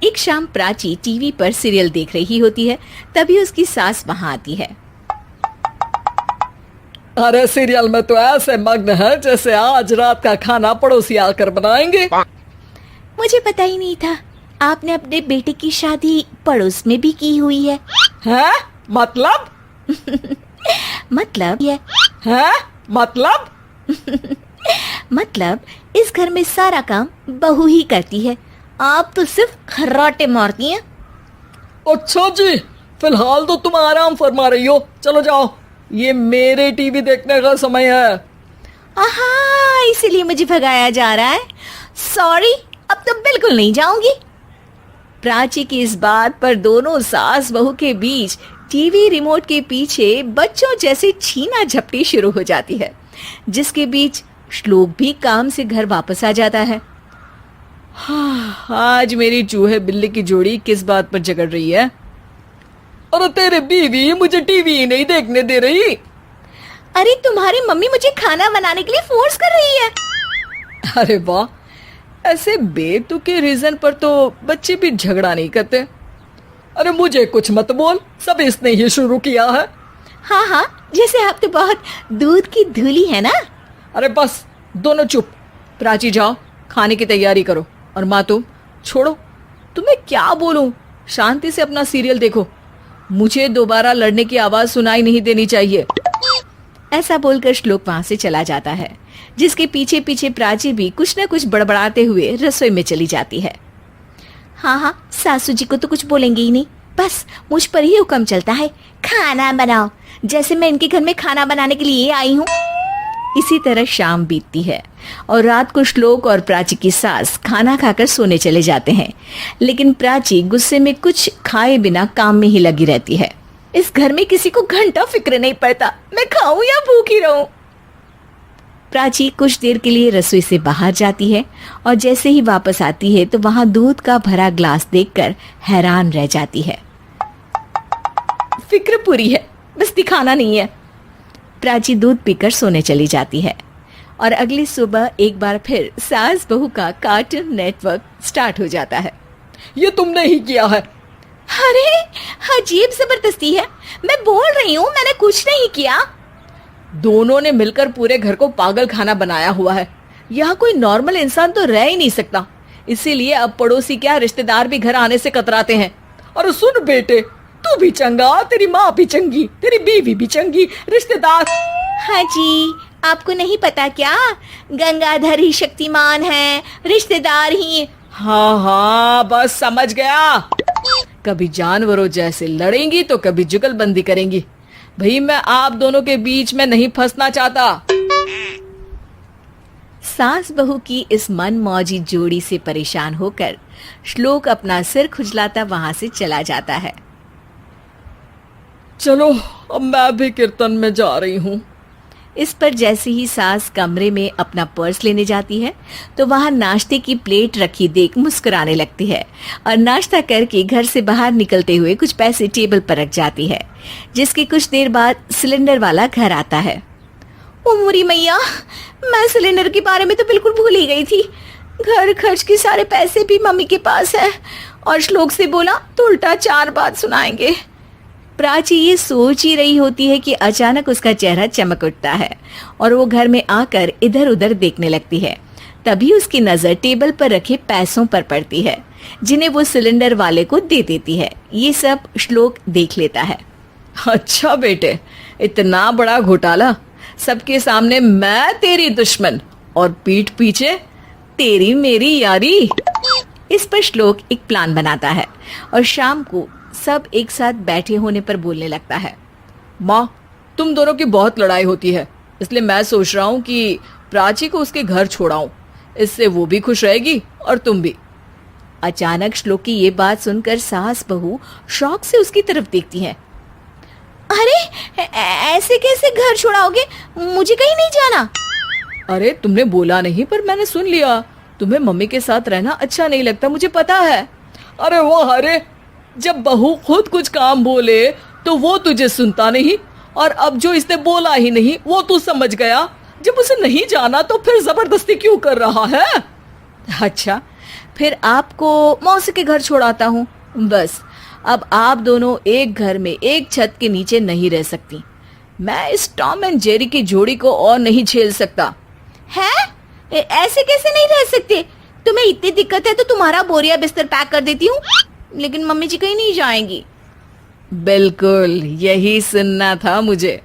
एक शाम प्राची टीवी पर सीरियल देख रही होती है। तभी उसकी सास वहां आती है। अरे सीरियल में तो ऐसे मग्न है जैसे आज रात का खाना पड़ोसी आकर बनाएंगे। मुझे पता ही नहीं था आपने अपने बेटे की शादी पड़ोस में भी की हुई है। हैं? मतलब? मतलब ये हैं? मतलब? मतलब इस घर में सारा काम बहू ही करती है, आप तो सिर्फ खर्राटे मारती हैं। अच्छा जी, फिलहाल तो तुम आराम फरमा रही हो, चलो जाओ, ये मेरे टीवी देखने का समय है। आहा, इसीलिए मुझे भगाया जा रहा है। सॉरी, अब तो बिल्कुल नहीं जाऊंगी। प्राची की इस बात पर दोनों सास बहू के बीच टीवी रिमोट के पीछे बच्चों जैसे छीना झपटी शुरू हो जाती है, जिसके बीच श्लोक भी काम से घर वापस आ जाता है। हाँ, आज मेरी चूहे बिल्ली की जोड़ी किस बात पर झगड़ रही है? अरे तेरे बीवी मुझे टीवी ही नहीं देखने दे रही। अरे तुम्हारी मम्मी मुझे खाना बनाने के लिए फोर्स कर रही है। अरे वाह, ऐसे बेतुके रीजन पर तो बच्चे भी झगड़ा नहीं करते। अरे मुझे कुछ मत बोल, सब इसने ही शुरू किया है। हाँ हाँ, जैसे आप तो बहुत दूध की धूली है ना। अरे बस, दोनों चुप। प्राची जाओ, खाने की तैयारी करो। और माँ तुम छोड़ो, तुम्हें क्या बोलूं, शांति से अपना सीरियल देखो, मुझे दोबारा लड़ने की आवाज सुनाई नहीं देनी चाहिए। ऐसा बोलकर श्लोक वहां से चला जाता है, जिसके पीछे पीछे प्राची भी कुछ न कुछ बड़बड़ाते हुए रसोई में चली जाती है। हाँ हाँ, सासू जी को तो कुछ बोलेंगे ही नहीं, बस मुझ पर ही हुक्म चलता है, खाना बनाओ, जैसे मैं इनके घर में खाना बनाने के लिए आई हूँ। इसी तरह शाम बीतती है और रात को श्लोक और प्राची की सास खाना खाकर सोने चले जाते हैं, लेकिन प्राची गुस्से में कुछ खाए बिना काम में ही लगी रहती है। इस घर में किसी को घंटा फिक्र नहीं पड़ता, मैं खाऊं या भूखी रहूं। प्राची कुछ देर के लिए रसोई से बाहर जाती है और जैसे ही वापस आती है तो वहां दूध का भरा ग्लास देखकर हैरान रह जाती है। फिक्र पूरी है, बस दिखाना नहीं है। प्राची दूध पीकर सोने चली जाती है और अगली सुबह एक बार फिर सास बहू का कार्टून नेटवर्क स्टार्ट हो जाता है। ये तुमने ही किया है। अरे अजीब जबरदस्ती है, मैं बोल रही हूँ मैंने कुछ नहीं किया। दोनों ने मिलकर पूरे घर को पागल खाना बनाया हुआ है। यहाँ कोई नॉर्मल इंसान तो रह ही नहीं सकता, इसीलिए अब पड़ोसी क्या रिश्तेदार भी घर आने से कतराते हैं। और सुन बेटे, तू भी चंगा, तेरी माँ भी चंगी, तेरी बीवी भी चंगी, रिश्तेदार। हाँ जी, आपको नहीं पता क्या, गंगाधर ही शक्तिमान है, रिश्तेदार ही। हाँ हाँ, बस समझ गया। कभी जानवरों जैसे लड़ेंगी तो कभी जुगलबंदी करेंगी। भाई मैं आप दोनों के बीच में नहीं फंसना चाहता। सास बहू की इस मन मौजी जोड़ी से परेशान होकर श्लोक अपना सिर खुजलाता वहां से चला जाता है। चलो अब मैं भी कीर्तन में जा रही हूँ। इस पर जैसे ही सास कमरे में अपना पर्स लेने जाती है तो वहां नाश्ते की प्लेट रखी देख मुस्कुराने लगती है और नाश्ता करके घर से बाहर निकलते हुए कुछ पैसे टेबल पर रख जाती है, जिसके कुछ देर बाद सिलेंडर वाला घर आता है। ओ मुरी मैया, मैं सिलेंडर के बारे में तो बिल्कुल भूल ही गई थी। घर खर्च के सारे पैसे भी मम्मी के पास है और श्लोक से बोला तो उल्टा 4 बात सुनाएंगे। प्राची ये सोच ही रही होती है कि अचानक उसका चेहरा चमक उठता है और वो घर में आकर इधर उधर देखने लगती है। तभी उसकी नजर टेबल पर रखे पैसों पर पड़ती है, जिन्हें वो सिलेंडर वाले को दे देती है। ये सब श्लोक देख लेता है। अच्छा बेटे, इतना बड़ा घोटाला, सबके सामने मैं तेरी दुश्मन और पीठ पीछे तेरी मेरी यारी। इस पर श्लोक एक प्लान बनाता है और शाम को सब एक साथ बैठे होने पर बोलने लगता है। माँ, तुम दोनों की बहुत लड़ाई होती है, इसलिए मैं सोच रहा हूँ कि प्राची को उसके घर छोड़ाऊं, इससे वो भी खुश रहेगी और तुम भी। अचानक श्लोक की ये बात सुनकर सास बहू शौक से उसकी तरफ देखती हैं। अरे ऐसे कैसे घर छोड़ाओगे, मुझे कहीं नहीं जाना। अरे तुमने बोला नहीं पर मैंने सुन लिया, तुम्हें मम्मी के साथ रहना अच्छा नहीं लगता, मुझे पता है। अरे वाह, अरे जब बहू खुद कुछ काम बोले तो वो तुझे सुनता नहीं, और अब जो इसने बोला ही नहीं वो तू समझ गया। जब उसे नहीं जाना तो फिर जबरदस्ती क्यों कर रहा है? अच्छा, फिर आपको मौसी के घर छोड़ाता हूँ। बस अब आप दोनों एक घर में एक छत के नीचे नहीं रह सकती। मैं इस टॉम एंड जेरी की जोड़ी को और नहीं झेल सकता। है? ऐसे कैसे नहीं रह सकते? तुम्हें इतनी दिक्कत है तो तुम्हारा बोरिया बिस्तर पैक कर देती हूँ, लेकिन मम्मी जी कहीं नहीं जाएंगी। बिल्कुल यही सुनना था मुझे।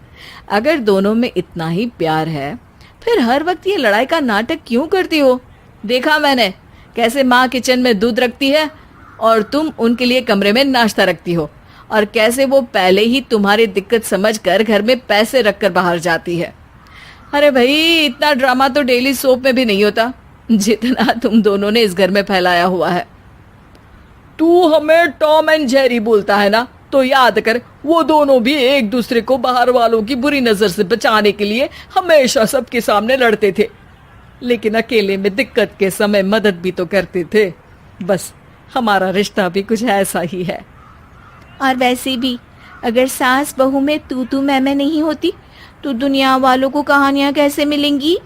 अगर दोनों में इतना ही प्यार है फिर हर वक्त ये लड़ाई का नाटक क्यों करती हो? देखा मैंने कैसे माँ किचन में दूध रखती है और तुम उनके लिए कमरे में नाश्ता रखती हो, और कैसे वो पहले ही तुम्हारी दिक्कत समझकर घर में पैसे रखकर बाहर जाती है। अरे भाई, इतना ड्रामा तो डेली सोप में भी नहीं होता जितना तुम दोनों ने इस घर में फैलाया हुआ है। तू हमें टॉम एंड जेरी बोलता है ना, तो याद कर वो दोनों भी एक दूसरे को बाहर वालों की बुरी नजर से बचाने के लिए हमेशा सबके सामने लड़ते थे, लेकिन अकेले में दिक्कत के समय मदद भी तो करते थे। बस हमारा रिश्ता भी कुछ ऐसा ही है। और वैसे भी अगर सास बहू में तू मैं नहीं होती तो दुनिया वालों को कहानियां कैसे मिलेंगी?